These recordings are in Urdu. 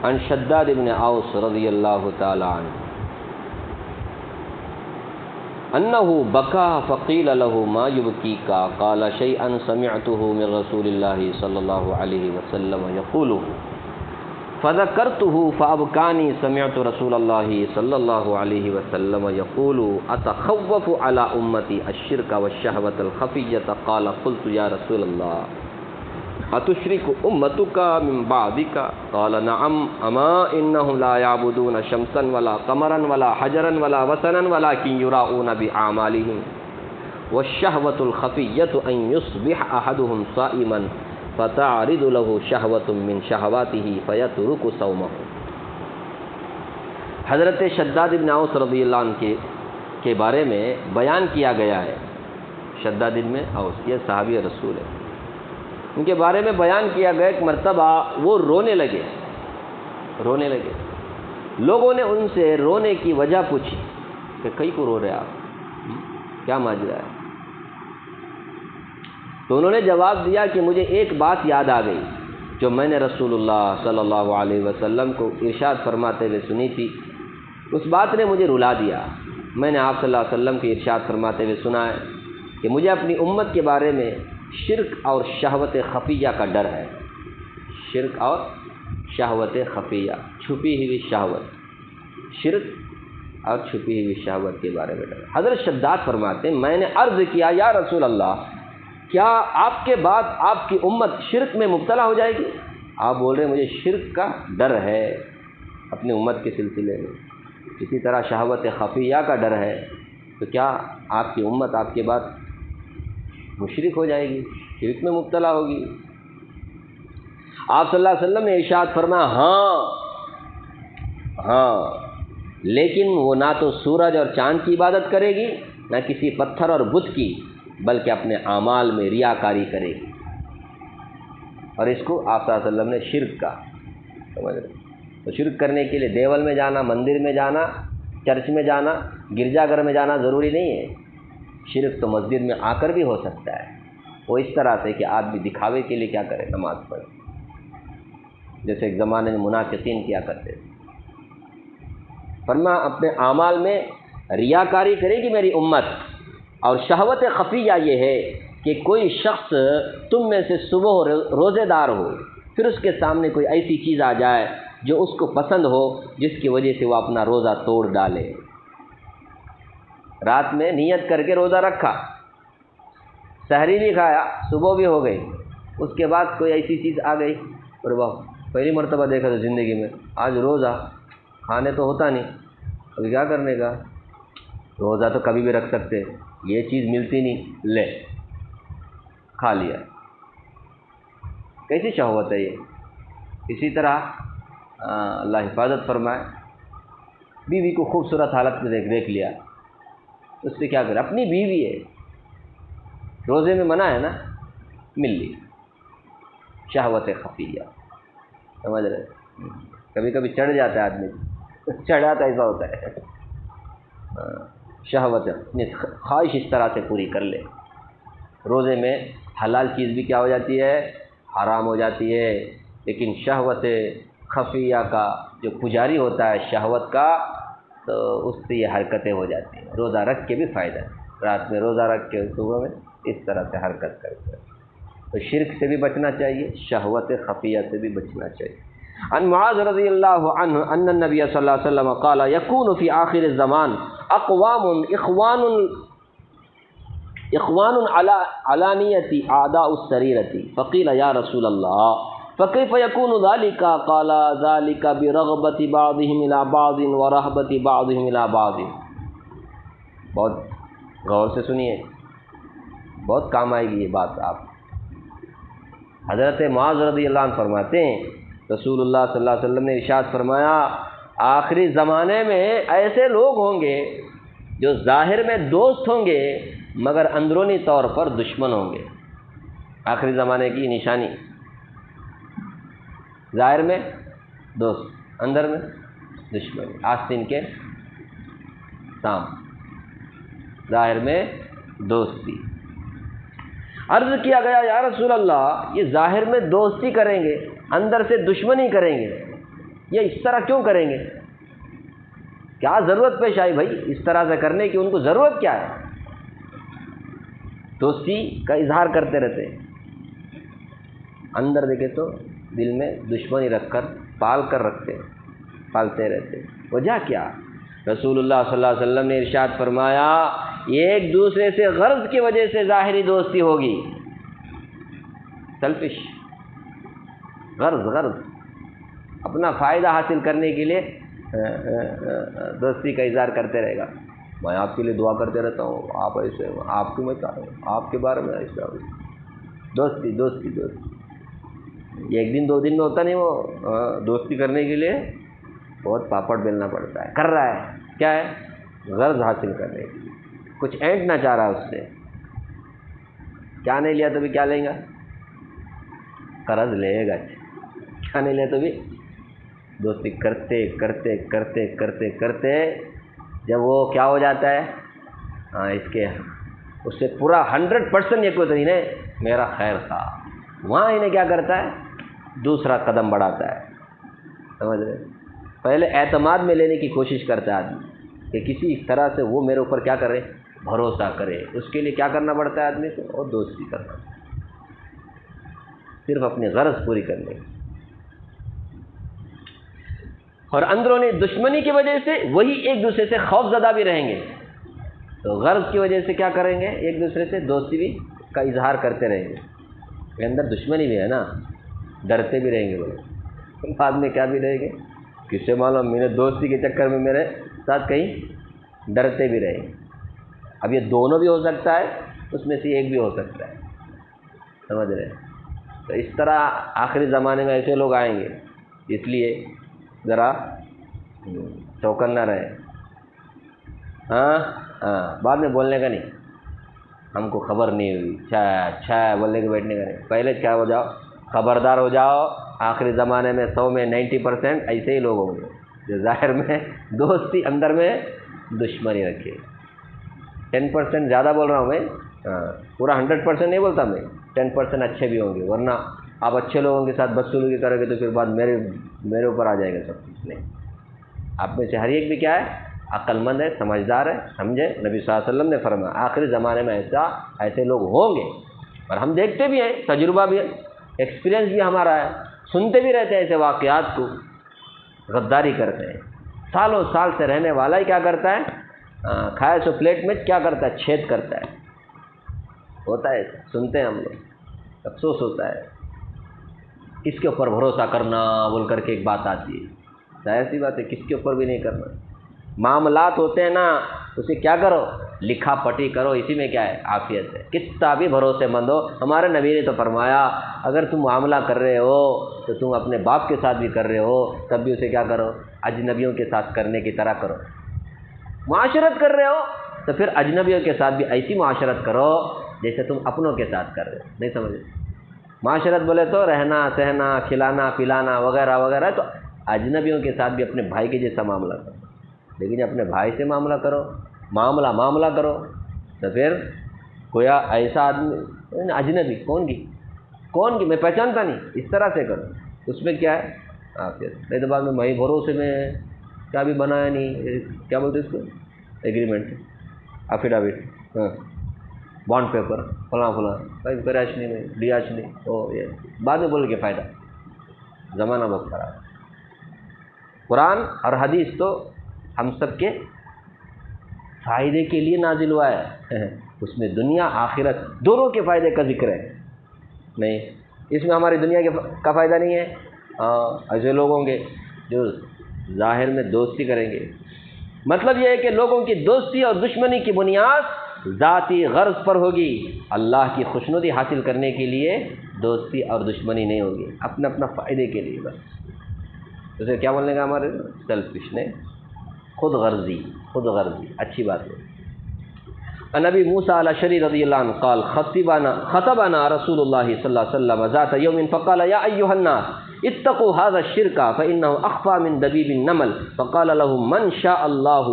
عن شداد بن اوس رضی اللہ تعالی عنہ انه بكى فقيل له ما يبكيك قال شيئا سمعته من رسول الله صلى الله عليه وسلم يقول فذكرته فأبكاني سمعت رسول الله صلى الله عليه وسلم يقول أتخوف على أمتي الشرك والشهوة الخفية قال قلت يا رسول الله أتشرك أمتك من بعدك قال نعم أما إنهم لا يعبدون شمسا ولا قمرا ولا حجرا ولا وثنا ولكن يراؤون بأعمالهم والشهوة الخفية أن يصبح أحدهم صائما فتعرض له شهوة من شهواته فيترك صومه۔ حضرت شداد بن اوس رضی اللہ عنہ کے بارے میں بیان کیا گیا ہے۔ شداد بن اوس یہ صحابی رسول ہے، ان کے بارے میں بیان کیا گیا ایک مرتبہ وہ رونے لگے۔ لوگوں نے ان سے رونے کی وجہ پوچھی کہ کئی کو رو رہے آپ، کیا ماجرا ہے؟ تو انہوں نے جواب دیا کہ مجھے ایک بات یاد آ گئی جو میں نے رسول اللہ صلی اللہ علیہ وسلم کو ارشاد فرماتے ہوئے سنی تھی، اس بات نے مجھے رلا دیا۔ میں نے آپ صلی اللہ علیہ وسلم کے ارشاد فرماتے ہوئے سنا ہے کہ مجھے اپنی امت کے بارے میں شرک اور شہوت خفیہ کا ڈر ہے۔ شرک اور شہوت خفیہ، چھپی ہوئی شہوت، شرک اور چھپی ہوئی شہوت کے بارے میں ڈر۔ حضرت شداد فرماتے ہیں میں نے عرض کیا یا رسول اللہ کیا آپ کے بعد آپ کی امت شرک میں مبتلا ہو جائے گی؟ آپ بول رہے ہیں مجھے شرک کا ڈر ہے اپنی امت کے سلسلے میں، اسی طرح شہوت خفیہ کا ڈر ہے، تو کیا آپ کی امت آپ کے بعد مشرک ہو جائے گی، شرک میں مبتلا ہوگی؟ آپ صلی اللہ علیہ وسلم نے ارشاد فرمایا ہاں، لیکن وہ نہ تو سورج اور چاند کی عبادت کرے گی نہ کسی پتھر اور بت کی، بلکہ اپنے اعمال میں ریاکاری کرے گی۔ اور اس کو آپ صلی اللہ علیہ وسلم نے شرک کا سمجھ رہے؟ تو شرک کرنے کے لیے دیول میں جانا، مندر میں جانا، چرچ میں جانا، گرجا گھر میں جانا ضروری نہیں ہے۔ شرک تو مسجد میں آ کر بھی ہو سکتا ہے، وہ اس طرح سے کہ آدمی دکھاوے کے لیے کیا کرے، نماز پڑھے، جیسے ایک زمانے میں منافقین کیا کرتے تھے۔ فرمایا اپنے اعمال میں ریاکاری کرے گی میری امت۔ اور شہوت خفیہ یہ ہے کہ کوئی شخص تم میں سے صبح روزے دار ہو، پھر اس کے سامنے کوئی ایسی چیز آ جائے جو اس کو پسند ہو، جس کی وجہ سے وہ اپنا روزہ توڑ ڈالے۔ رات میں نیت کر کے روزہ رکھا، سحری بھی کھایا، صبح بھی ہو گئی، اس کے بعد کوئی ایسی چیز آ گئی، اور وہ پہلی مرتبہ دیکھا تو زندگی میں آج روزہ کھانے تو ہوتا نہیں، ابھی کیا کرنے کا، روزہ تو کبھی بھی رکھ سکتے، یہ چیز ملتی نہیں، لے کھا لیا۔ کیسی شہوت ہے یہ؟ اسی طرح اللہ حفاظت فرمائے، بیوی کو خوبصورت حالت میں دیکھ لیا، اس سے کیا کرے، اپنی بیوی ہے، روزے میں منع ہے نا، مل لی، شہوت خفیہ، سمجھ رہے؟ کبھی کبھی چڑھ جاتا ہے آدمی، چڑھاتا ایسا ہوتا ہے، شہوت اپنی خواہش اس طرح سے پوری کر لے۔ روزے میں حلال چیز بھی کیا ہو جاتی ہے، حرام ہو جاتی ہے، لیکن شہوت خفیہ کا جو پجاری ہوتا ہے شہوت کا، تو اس سے یہ حرکتیں ہو جاتی ہیں۔ روزہ رکھ کے بھی فائدہ ہے، رات میں روزہ رکھ کے صبح میں اس طرح سے حرکت کرتے ہیں۔ تو شرک سے بھی بچنا چاہیے، شہوت خفیہ سے بھی بچنا چاہیے۔ عن معاذ رضی اللہ عنہ ان النبی صلی اللہ علیہ وسلم قال یکون فی آخر الزمان اقوام اخوان علی علانیۃ اعداء السریرۃ فقیل یا رسول اللہ فکیف یکون ذلک قال ذلک برغبۃ بعضهم الی بعض ورہبۃ بعضهم الی بعض۔ بہت غور سے سنیے، بہت کام آئے گی یہ بات آپ۔ حضرت معاذ رضی اللہ عنہ فرماتے ہیں رسول اللہ صلی اللہ علیہ وسلم نے ارشاد فرمایا آخری زمانے میں ایسے لوگ ہوں گے جو ظاہر میں دوست ہوں گے مگر اندرونی طور پر دشمن ہوں گے۔ آخری زمانے کی نشانی، ظاہر میں دوست، اندر میں دشمن، آستین کے سام، ظاہر میں دوستی۔ عرض کیا گیا یا رسول اللہ یہ ظاہر میں دوستی کریں گے، اندر سے دشمنی کریں گے، یہ اس طرح کیوں کریں گے؟ کیا ضرورت پیش آئی بھائی اس طرح سے کرنے کی؟ ان کو ضرورت کیا ہے؟ دوستی کا اظہار کرتے رہتے، اندر دیکھے تو دل میں دشمنی رکھ کر پالتے رہتے۔ وجہ کیا؟ رسول اللہ صلی اللہ علیہ وسلم نے ارشاد فرمایا ایک دوسرے سے غرض کی وجہ سے ظاہری دوستی ہوگی، سیلفش، غرض اپنا فائدہ حاصل کرنے کے لیے دوستی کا اظہار کرتے رہے گا، میں آپ کے لیے دعا کرتے رہتا ہوں، آپ ایسے، آپ کیوں میں چاہ رہا ہوں، آپ کے بارے میں ایسا، دوستی یہ ایک دن دو دن میں ہوتا نہیں، وہ دوستی کرنے کے لیے بہت پاپڑ بیلنا پڑتا ہے، کر رہا ہے کیا ہے؟ غرض حاصل کرنے کے لیے، کچھ اینٹنا چاہ رہا ہے اس سے، کیا نہیں لیا تو بھی کیا لیں گا؟ قرض لے گا، کیا نہیں لیا تو بھی دوستی کرتے جب وہ کیا ہو جاتا ہے، اس سے پورا 100% یہ کوئی نہیں میرا خیر تھا، وہاں انہیں کیا کرتا ہے؟ دوسرا قدم بڑھاتا ہے، سمجھ رہے؟ پہلے اعتماد میں لینے کی کوشش کرتا ہے آدمی کہ کسی طرح سے وہ میرے اوپر کیا کرے؟ بھروسہ کرے، اس کے لیے کیا کرنا پڑتا ہے آدمی کو؟ اور دوستی کرنا، صرف اپنی غرض پوری کرنے کی۔ اور اندرونی دشمنی کی وجہ سے وہی ایک دوسرے سے خوف زدہ بھی رہیں گے، تو غرض کی وجہ سے کیا کریں گے؟ ایک دوسرے سے دوستی بھی کا اظہار کرتے رہیں گے، کہ اندر دشمنی بھی ہے نا، ڈرتے بھی رہیں گے، بولے بعد میں کیا بھی رہیں گے؟ کس سے معلوم، میرے دوستی کے چکر میں میرے ساتھ کہیں ڈرتے بھی رہیں گے۔ اب یہ دونوں بھی ہو سکتا ہے، اس میں سے ایک بھی ہو سکتا ہے، سمجھ رہے؟ تو اس طرح آخری زمانے میں ایسے لوگ آئیں گے، اس لیے ذرا چوکن نہ رہے، بعد میں بولنے کا نہیں، ہم کو خبر نہیں ہوئی، اچھا بولنے کے بیٹھنے کا نہیں، پہلے کیا ہو جاؤ، خبردار ہو جاؤ، آخری زمانے میں 100 میں 90% ایسے ہی لوگ ہوں گے جو ظاہر میں دوستی، اندر میں دشمنی رکھے۔ 10% زیادہ بول رہا ہوں میں، پورا 100% نہیں بولتا میں، 10% اچھے بھی ہوں گے، ورنہ آپ اچھے لوگوں کے ساتھ بدسلوکی کرو گے تو پھر بعد میرے اوپر آ جائے گا سب کچھ۔ نہیں، آپ میں سے ہر ایک بھی کیا ہے؟ عقل مند ہے، سمجھدار ہے، سمجھے؟ نبی صلی اللہ علیہ وسلم نے فرمایا آخری زمانے میں ایسے لوگ ہوں گے، اور ہم دیکھتے بھی ہیں، تجربہ بھی ہے، ایکسپیرینس بھی ہمارا ہے، سنتے بھی رہتے ہیں ایسے واقعات کو۔ غداری کرتے ہیں، سالوں سال سے رہنے والا ہی کیا کرتا ہے؟ کھائے سو پلیٹ میں کیا کرتا ہے؟ چھید کرتا ہے، ہوتا ہے ایسا، سنتے ہیں ہم لوگ، افسوس ہوتا ہے۔ کس کے اوپر بھروسہ کرنا بول کر کے ایک بات آتی ہے، ظاہر سی بات ہے کس کے اوپر بھی نہیں کرنا۔ معاملات ہوتے ہیں نا، اسے کیا کرو؟ لکھا پٹی کرو، اسی میں کیا ہے؟ عافیت ہے، کتنا بھی بھروسے مند ہو۔ ہمارے نبی نے تو فرمایا اگر تم معاملہ کر رہے ہو تو تم اپنے باپ کے ساتھ بھی کر رہے ہو تب بھی اسے کیا کرو؟ اجنبیوں کے ساتھ کرنے کی طرح کرو۔ معاشرت کر رہے ہو تو پھر اجنبیوں کے ساتھ بھی ایسی معاشرت کرو جیسے تم اپنوں کے ساتھ کر رہے ہو۔ نہیں سمجھے؟ معاشرت بولے تو رہنا سہنا کھلانا پلانا وغیرہ وغیرہ، تو اجنبیوں کے ساتھ بھی اپنے بھائی کے جیسا معاملہ کرو، لیکن اپنے بھائی سے معاملہ کرو، معاملہ کرو تو پھر کویا ایسا آدمی اجنبی کون کی میں پہچانتا نہیں، اس طرح سے کرو، اس میں کیا ہے؟ عافیت۔ نہیں تو بعد میں ہی بھروسے میں کیا بھی بنایا نہیں، کیا بولتے اس کو؟ ایگریمنٹ، افیڈاوٹ، بانڈ پیپر، فلاں بھائی کراش نہیں ڈیاش نہیں، یہ بعد میں بول کے فائدہ، زمانہ بہت خراب۔ قرآن اور حدیث تو ہم سب کے فائدے کے لیے نازل ہوا ہے، اس میں دنیا آخرت دونوں کے فائدے کا ذکر ہے، نہیں اس میں ہماری دنیا کا فائدہ نہیں ہے۔ ایسے لوگ ہوں گے جو ظاہر میں دوستی کریں گے، مطلب یہ ہے کہ لوگوں کی دوستی اور دشمنی کی بنیاد ذاتی غرض پر ہوگی، اللہ کی خوشنودی حاصل کرنے کے لیے دوستی اور دشمنی نہیں ہوگی، اپنا فائدے کے لیے بس۔ اسے کیا بولنے کا ہمارے سیلفش نے، خود غرضی، اچھی بات ہے۔ نبی موسیٰ الاشعری رضی اللہ عنہ قال خطبنا رسول اللہ صلی اللہ علیہ وسلم ذات یوم فقال یا ایھا الناس اتقوا هذا الشرك فانه اخفى من دبيب النمل فقال لهم من شاء الله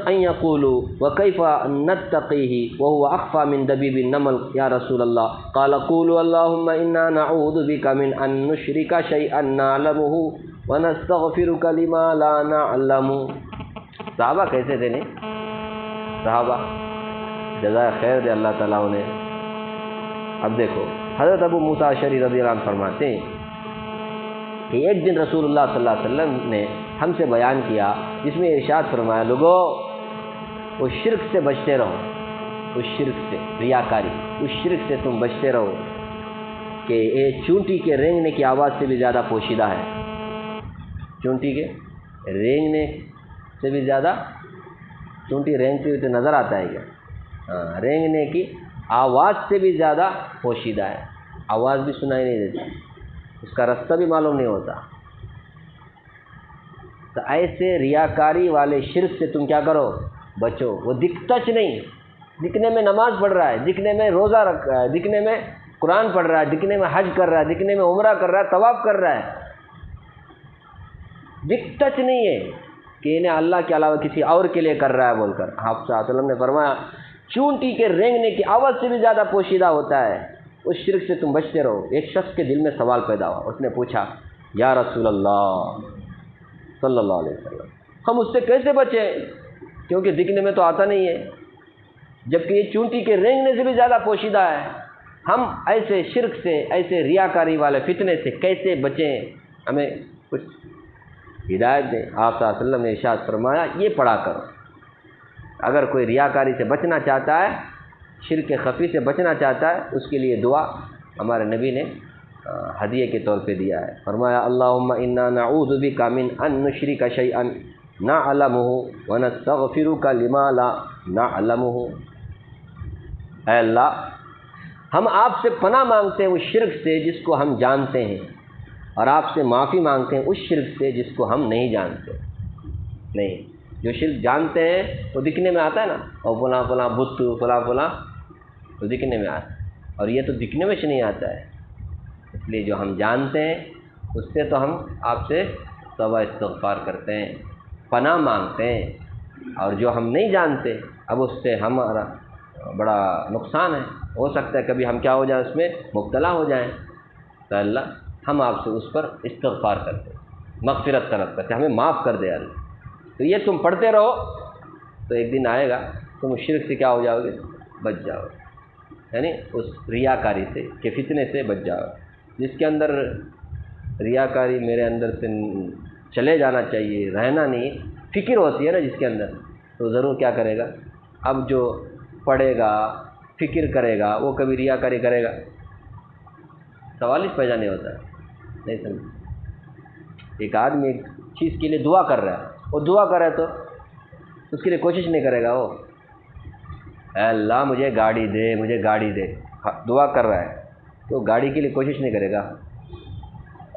ان يقولوا وكيف نتقيه وهو اخفى من دبيب النمل يا رسول الله قال قولوا اللهم انا نعوذ بك من ان نشرك شيئا نعلمه ونستغفرک لما لا نعلم. صحابہ کیسے تھے نہیں؟ صحابہ جزائے خیر دے اللہ تعالیٰ نے. اب دیکھو حضرت ابو موسیٰ اشعری رضی اللہ عنہ فرماتے ہیں کہ ایک دن رسول اللہ صلی اللہ علیہ وسلم نے ہم سے بیان کیا جس میں ارشاد فرمایا لوگو اس شرک سے بچتے رہو، اس شرک سے، ریاکاری، اس شرک سے تم بچتے رہو کہ یہ چونٹی کے رینگنے کی آواز سے بھی زیادہ پوشیدہ ہے. چونٹی کے رینگنے سے بھی زیادہ، چونٹی رینگتی ہوئی تو نظر آتا ہے کیا؟ ہاں، رینگنے کی آواز سے بھی زیادہ پوشیدہ ہے. آواز بھی سنائی نہیں دیتی، اس کا رستہ بھی معلوم نہیں ہوتا. تو ایسے ریاکاری والے شرک سے تم کیا کرو؟ بچو. وہ دکھتا نہیں، دکھنے میں نماز پڑھ رہا ہے، دکھنے میں روزہ رکھ رہا ہے، دکھنے میں قرآن پڑھ رہا ہے، دکھنے میں حج کر رہا ہے، دکھنے میں عمرہ کر رہا ہے، طواف کر رہا ہے، دکھتا نہیں ہے کہ انہیں اللہ کے علاوہ کسی اور کے لیے کر رہا ہے بول کر. آپ صلی اللہ علیہ وسلم نے فرمایا چونٹی کے رینگنے کی آواز سے بھی زیادہ پوشیدہ ہوتا ہے. اس شرک سے تم بچتے رہو. ایک شخص کے دل میں سوال پیدا ہوا، اس نے پوچھا یا رسول اللہ صلی اللہ علیہ وسلم ہم اس سے کیسے بچیں؟ کیونکہ دکھنے میں تو آتا نہیں ہے، جبکہ یہ چونٹی کے رینگنے سے بھی زیادہ پوشیدہ ہے. ہم ایسے شرک سے، ایسے ریاکاری والے فتنے سے کیسے بچیں؟ ہمیں کچھ ہدایت دیں. آپ صلی اللہ علیہ وسلم نے ارشاد فرمایا یہ پڑھا کرو. اگر کوئی ریاکاری سے بچنا چاہتا ہے، شرک خفی سے بچنا چاہتا ہے، اس کے لیے دعا ہمارے نبی نے ہدیے کے طور پہ دیا ہے. فرمایا اللہم انا نعوذ بک من ان نشرک شیئا نعلمہ ونستغفرک لما لا نعلمہ. اے اللہ ہم آپ سے پناہ مانگتے ہیں اس شرک سے جس کو ہم جانتے ہیں، اور آپ سے معافی مانگتے ہیں اس شرک سے جس کو ہم نہیں جانتے. نہیں، جو شرک جانتے ہیں وہ دکھنے میں آتا ہے نا، اور فلاں فلاں بت فلاں فلاں تو دکھنے میں آتا ہے، اور یہ تو دکھنے میں سے نہیں آتا ہے. اس لیے جو ہم جانتے ہیں اس سے تو ہم آپ سے توبہ استغفار کرتے ہیں، پناہ مانگتے ہیں. اور جو ہم نہیں جانتے اب اس سے ہمارا بڑا نقصان ہے، ہو سکتا ہے کبھی ہم کیا ہو جائیں، اس میں مبتلا ہو جائیں. تو اللہ ہم آپ سے اس پر استغفار کرتے ہیں، مغفرت طلب کرتے ہیں، ہمیں معاف کر دے اللہ. تو یہ تم پڑھتے رہو تو ایک دن آئے گا تم اس شرک سے کیا ہو جاؤ گے؟ بچ جاؤ گے. یعنی اس ریاکاری سے کہ فتنے سے بچ جاؤ. جس کے اندر ریاکاری میرے اندر سے چلے جانا چاہیے، رہنا نہیں، فکر ہوتی ہے نا جس کے اندر، تو ضرور کیا کرے گا. اب جو پڑھے گا، فکر کرے گا، وہ کبھی ریاکاری کرے گا؟ سوال اس پیدا نہیں ہوتا ہے. نہیں سمجھ. ایک آدمی ایک چیز کے لیے دعا کر رہا ہے، وہ دعا کر رہا ہے تو اس کے لیے کوشش نہیں کرے گا. وہ اے اللہ مجھے گاڑی دے، مجھے گاڑی دے، دعا کر رہا ہے تو گاڑی کے لیے کوشش نہیں کرے گا.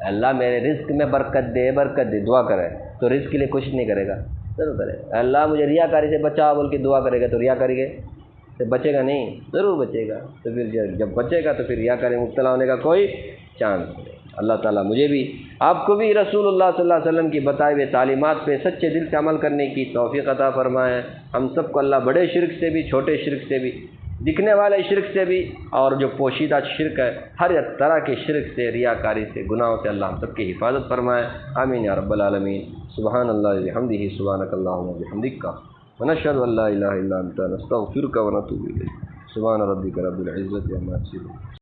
اللہ میرے رزق میں برکت دے، برکت دے، دعا کرے تو رزق کے لیے کوشش نہیں کرے گا، ضرور کرے گا. اللہ مجھے ریاکاری سے بچا بول کے دعا کرے گا تو ریاکاری کے سے بچے گا نہیں، ضرور بچے گا. تو پھر جب بچے گا تو پھر ریاکاری میں مبتلا ہونے کا کوئی چانس نہیں. اللہ تعالیٰ مجھے بھی آپ کو بھی رسول اللہ صلی اللہ علیہ وسلم کی بتائے ہوئے تعلیمات پہ سچے دل سے عمل کرنے کی توفیق عطا فرمائے. ہم سب کو اللہ بڑے شرک سے بھی، چھوٹے شرک سے بھی، دکھنے والے شرک سے بھی، اور جو پوشیدہ شرک ہے ہر طرح کے شرک سے، ریاکاری سے، گناہوں سے اللہ ہم سب کی حفاظت فرمائے. آمین یا رب العالمین. سبحان اللہ بحمدہ، سبحانک اللہم وبحمدک، ونشہد ان لا الہ الا انت، نستغفرک ونتوب الیک. سبحان ربک رب العزۃ عما یصفون.